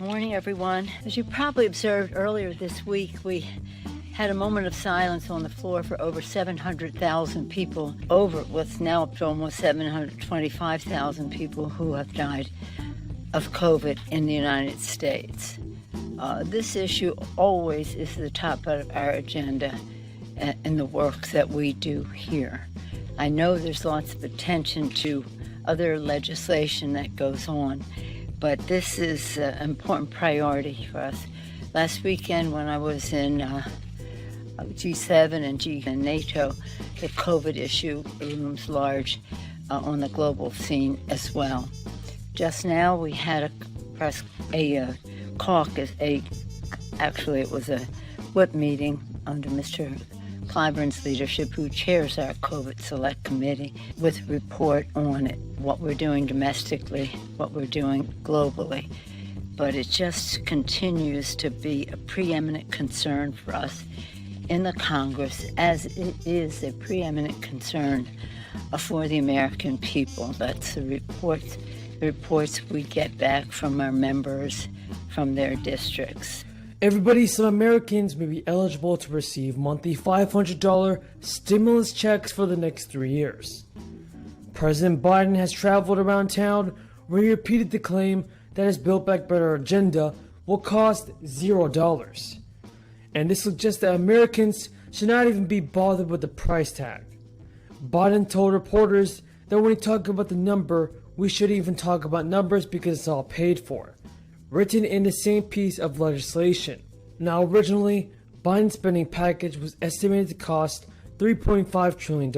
Morning, everyone. As you probably observed earlier this week, we had a moment of silence on the floor for over 700,000 people, over what's now up to almost 725,000 people who have died of COVID in the United States. This issue always is the top of our agenda in the work that we do here. I know there's lots of attention to other legislation that goes on, but this is an important priority for us. Last weekend when I was in G7 and NATO, the COVID issue looms large on the global scene as well. Just now we had a caucus, actually it was a whip meeting under Mr. Clyburn's leadership, who chairs our COVID Select Committee, with a report on it, what we're doing domestically, what we're doing globally. But it just continues to be a preeminent concern for us in the Congress, as it is a preeminent concern for the American people. That's the reports we get back from our members from their districts. Everybody, some Americans may be eligible to receive monthly $500 stimulus checks for the next 3 years. President Biden has traveled around town where he repeated the claim that his Build Back Better agenda will cost $0. And this suggests that Americans should not even be bothered with the price tag. Biden told reporters that when he talked about the number, we shouldn't even talk about numbers because it's all paid for, written in the same piece of legislation. Now, originally, Biden's spending package was estimated to cost $3.5 trillion.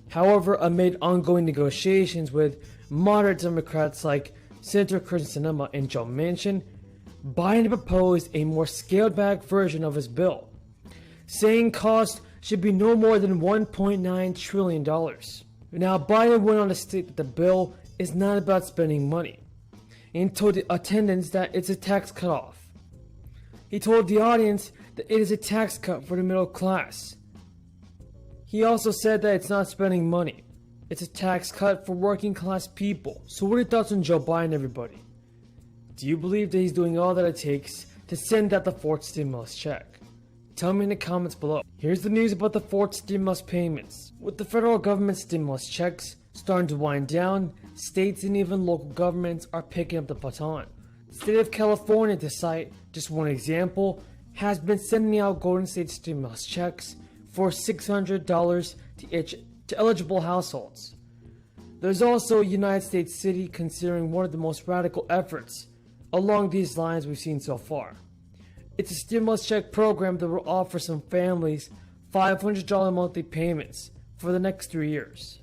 However, amid ongoing negotiations with moderate Democrats like Senator Kyrsten Sinema and Joe Manchin, Biden proposed a more scaled-back version of his bill, saying cost should be no more than $1.9 trillion. Now, Biden went on to state that the bill is not about spending money, and told the attendants that it's a tax cutoff. He told the audience that it is a tax cut for the middle class. He also said that it's not spending money. It's a tax cut for working class people. So what are your thoughts on Joe Biden, everybody? Do you believe that he's doing all that it takes to send out the fourth stimulus check? Tell me in the comments below. Here's the news about the fourth stimulus payments. With the federal government stimulus checks starting to wind down, states and even local governments are picking up the baton. The state of California, to cite just one example, has been sending out Golden State stimulus checks for $600 to eligible households. There's also a United States city considering one of the most radical efforts along these lines we've seen so far. It's a stimulus check program that will offer some families $500 monthly payments for the next 3 years.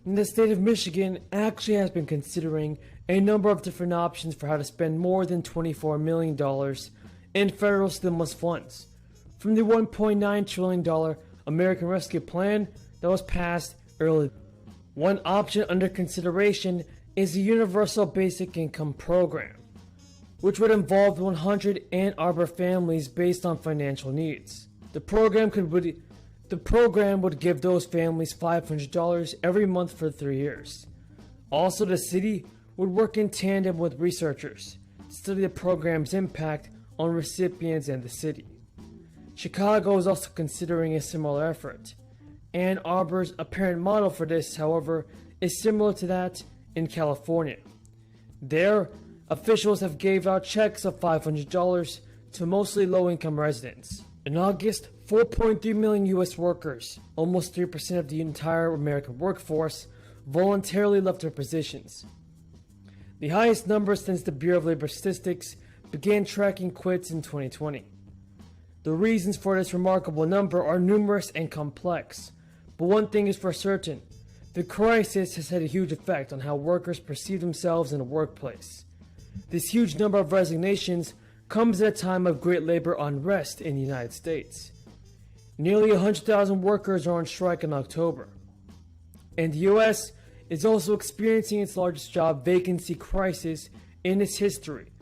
And the state of Michigan actually has been considering a number of different options for how to spend more than $24 million in federal stimulus funds from the $1.9 trillion American Rescue Plan that was passed earlier. One option under consideration is the Universal Basic Income Program, which would involve 100 Ann Arbor families based on financial needs. The program would give those families $500 every month for 3 years. Also, the city would work in tandem with researchers to study the program's impact on recipients and the city. Chicago is also considering a similar effort. Ann Arbor's apparent model for this, however, is similar to that in California. There, officials have gave out checks of $500 to mostly low-income residents. In August, 4.3 million U.S. workers, almost 3% of the entire American workforce, voluntarily left their positions. The highest number since the Bureau of Labor Statistics began tracking quits in 2020. The reasons for this remarkable number are numerous and complex, but one thing is for certain: the crisis has had a huge effect on how workers perceive themselves in the workplace. This huge number of resignations comes at a time of great labor unrest in the United States. Nearly 100,000 workers are on strike in October. And the U.S. is also experiencing its largest job vacancy crisis in its history,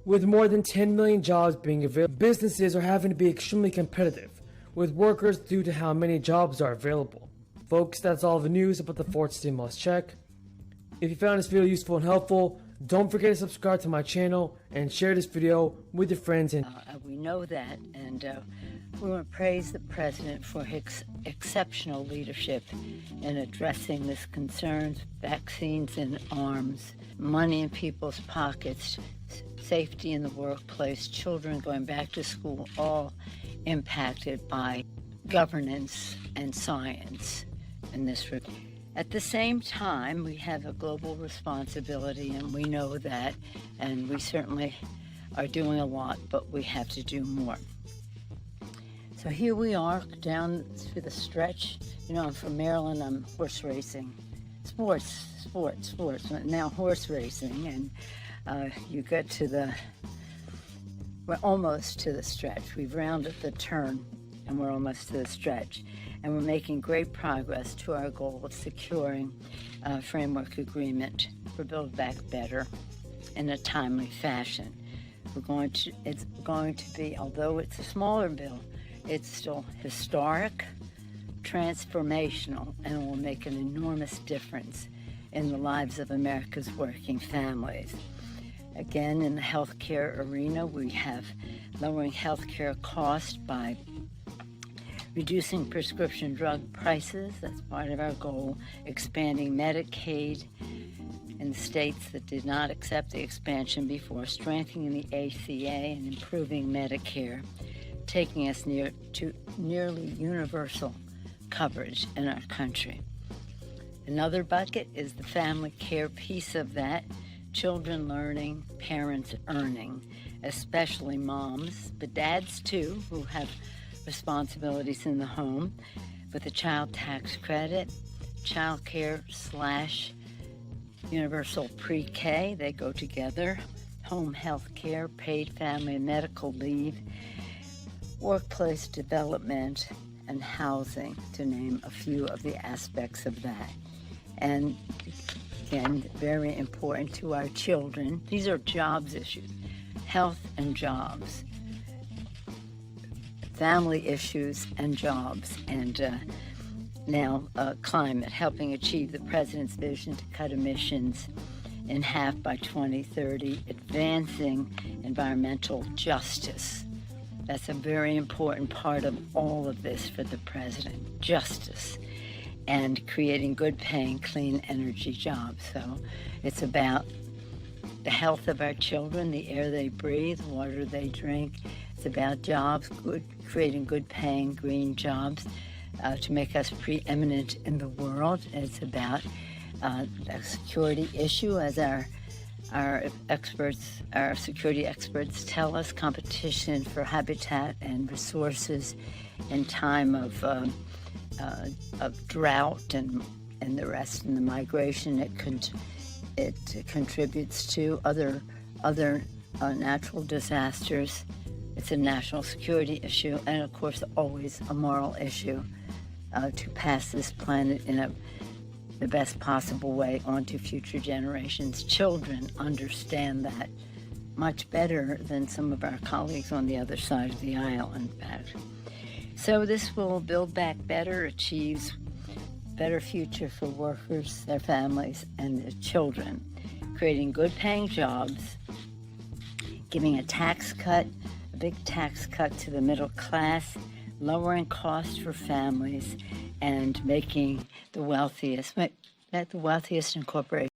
with more than 10 million jobs being available. Businesses are having to be extremely competitive with workers due to how many jobs are available. Folks, that's all the news about the fourth stimulus check. If you found this video useful and helpful, Don't forget to subscribe to my channel and share this video with your friends. And we know that, and we want to praise the President for his exceptional leadership in addressing this concerns, vaccines in arms, money in people's pockets, safety in the workplace, children going back to school, all impacted by governance and science in this regard. At the same time, we have a global responsibility, and we know that, and we certainly are doing a lot, but we have to do more. So here we are down through the stretch. You know, I'm from Maryland, I'm horse racing. Sports. Now horse racing, and you get to we're almost to the stretch. We've rounded the turn, and we're almost to the stretch. And we're making great progress to our goal of securing a framework agreement for Build Back Better in a timely fashion. It's going to be, although it's a smaller bill, it's still historic, transformational, and will make an enormous difference in the lives of America's working families. Again, in the healthcare arena, we have lowering healthcare costs by reducing prescription drug prices, that's part of our goal, expanding Medicaid in the states that did not accept the expansion before, strengthening the ACA and improving Medicare, taking us to nearly universal coverage in our country. Another bucket is the family care piece of that, children learning, parents earning, especially moms, but dads too, who have responsibilities in the home, with a child tax credit, child care / universal pre-K, they go together, home health care, paid family and medical leave, workplace development, and housing, to name a few of the aspects of that. And again, very important to our children. These are jobs issues, health and jobs, family issues and jobs, and now climate, helping achieve the President's vision to cut emissions in half by 2030, advancing environmental justice. That's a very important part of all of this for the President, justice, and creating good paying, clean energy jobs. So it's about the health of our children, the air they breathe, water they drink. It's about jobs, creating good paying green jobs to make us preeminent in the world. It's about a security issue, as our security experts tell us, competition for habitat and resources in time of drought and the rest, and the migration it contributes to, other natural disasters. It's a national security issue, and of course always a moral issue to pass this planet in the best possible way on to future generations. Children understand that much better than some of our colleagues on the other side of the aisle, in fact. So this will Build Back Better, achieves better future for workers, their families, and their children, creating good paying jobs, giving a tax cut, a big tax cut to the middle class, lowering costs for families, and making the wealthiest in corporations